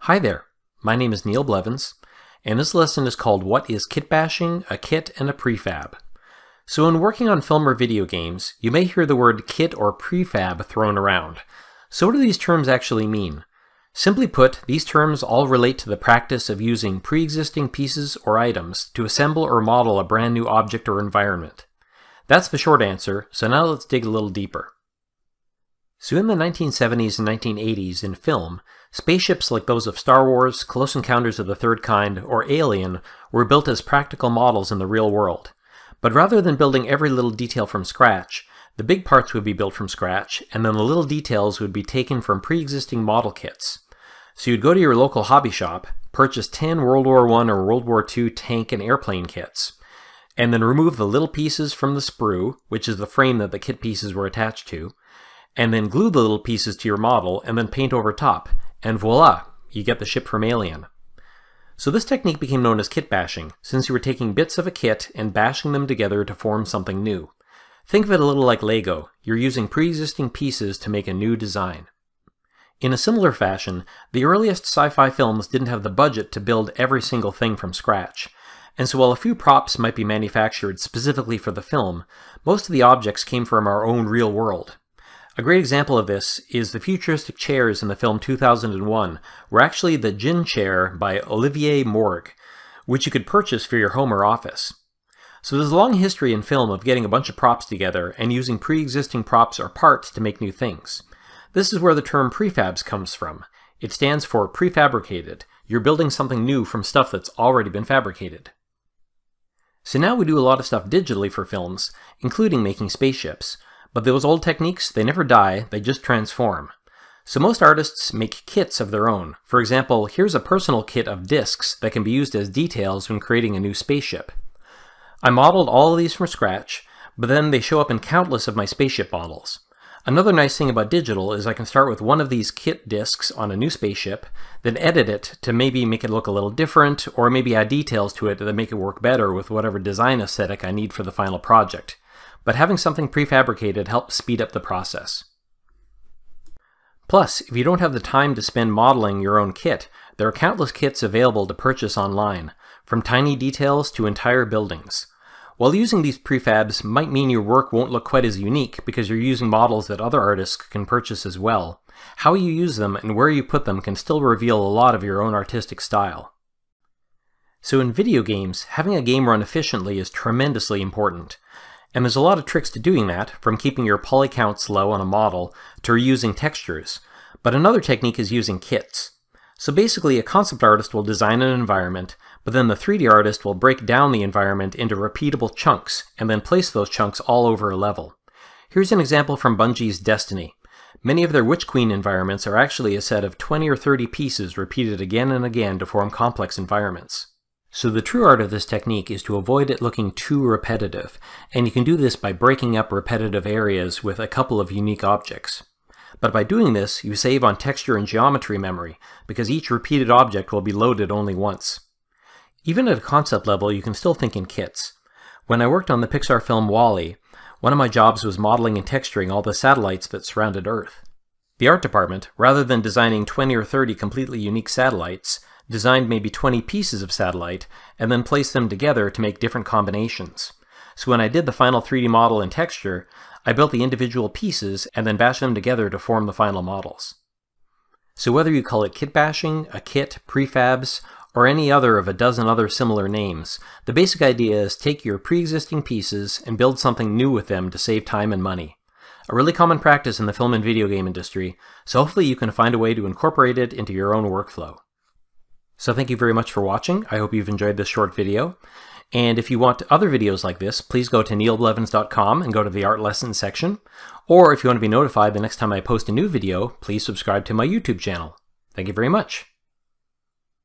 Hi there, my name is Neil Blevins, and this lesson is called What is Kit Bashing, a Kit, and a Prefab? So when working on film or video games, you may hear the word kit or prefab thrown around. So what do these terms actually mean? Simply put, these terms all relate to the practice of using pre-existing pieces or items to assemble or model a brand new object or environment. That's the short answer, so now let's dig a little deeper. So in the 1970s and 1980s in film, spaceships like those of Star Wars, Close Encounters of the Third Kind, or Alien were built as practical models in the real world. But rather than building every little detail from scratch, the big parts would be built from scratch, and then the little details would be taken from pre-existing model kits. So you'd go to your local hobby shop, purchase 10 World War I or World War II tank and airplane kits, and then remove the little pieces from the sprue, which is the frame that the kit pieces were attached to, and then glue the little pieces to your model and then paint over top, and voila, you get the ship from Alien. So this technique became known as kit bashing, since you were taking bits of a kit and bashing them together to form something new. Think of it a little like Lego. You're using pre-existing pieces to make a new design. In a similar fashion, the earliest sci-fi films didn't have the budget to build every single thing from scratch, and so while a few props might be manufactured specifically for the film, most of the objects came from our own real world. A great example of this is the futuristic chairs in the film 2001 were actually the Djinn chair by Olivier Morgue, which you could purchase for your home or office. So there's a long history in film of getting a bunch of props together and using pre-existing props or parts to make new things. This is where the term prefabs comes from. It stands for prefabricated. You're building something new from stuff that's already been fabricated. So now we do a lot of stuff digitally for films, including making spaceships. But those old techniques, they never die, they just transform. So most artists make kits of their own. For example, here's a personal kit of discs that can be used as details when creating a new spaceship. I modeled all of these from scratch, but then they show up in countless of my spaceship models. Another nice thing about digital is I can start with one of these kit discs on a new spaceship, then edit it to maybe make it look a little different, or maybe add details to it that make it work better with whatever design aesthetic I need for the final project. But having something prefabricated helps speed up the process. Plus, if you don't have the time to spend modeling your own kit, there are countless kits available to purchase online, from tiny details to entire buildings. While using these prefabs might mean your work won't look quite as unique because you're using models that other artists can purchase as well, how you use them and where you put them can still reveal a lot of your own artistic style. So in video games, having a game run efficiently is tremendously important. And there's a lot of tricks to doing that, from keeping your poly counts low on a model to reusing textures. But another technique is using kits. So basically a concept artist will design an environment, but then the 3D artist will break down the environment into repeatable chunks and then place those chunks all over a level. Here's an example from Bungie's Destiny. Many of their Witch Queen environments are actually a set of 20 or 30 pieces repeated again and again to form complex environments. So the true art of this technique is to avoid it looking too repetitive, and you can do this by breaking up repetitive areas with a couple of unique objects. But by doing this, you save on texture and geometry memory, because each repeated object will be loaded only once. Even at a concept level, you can still think in kits. When I worked on the Pixar film WALL-E, one of my jobs was modeling and texturing all the satellites that surrounded Earth. The art department, rather than designing 20 or 30 completely unique satellites, designed maybe 20 pieces of satellite, and then placed them together to make different combinations. So when I did the final 3D model and texture, I built the individual pieces and then bashed them together to form the final models. So whether you call it kit bashing, a kit, prefabs, or any other of a dozen other similar names, the basic idea is take your pre-existing pieces and build something new with them to save time and money. A really common practice in the film and video game industry, so hopefully you can find a way to incorporate it into your own workflow. So thank you very much for watching. I hope you've enjoyed this short video. And if you want other videos like this, please go to neilblevins.com and go to the art lessons section. Or if you want to be notified the next time I post a new video, please subscribe to my YouTube channel. Thank you very much.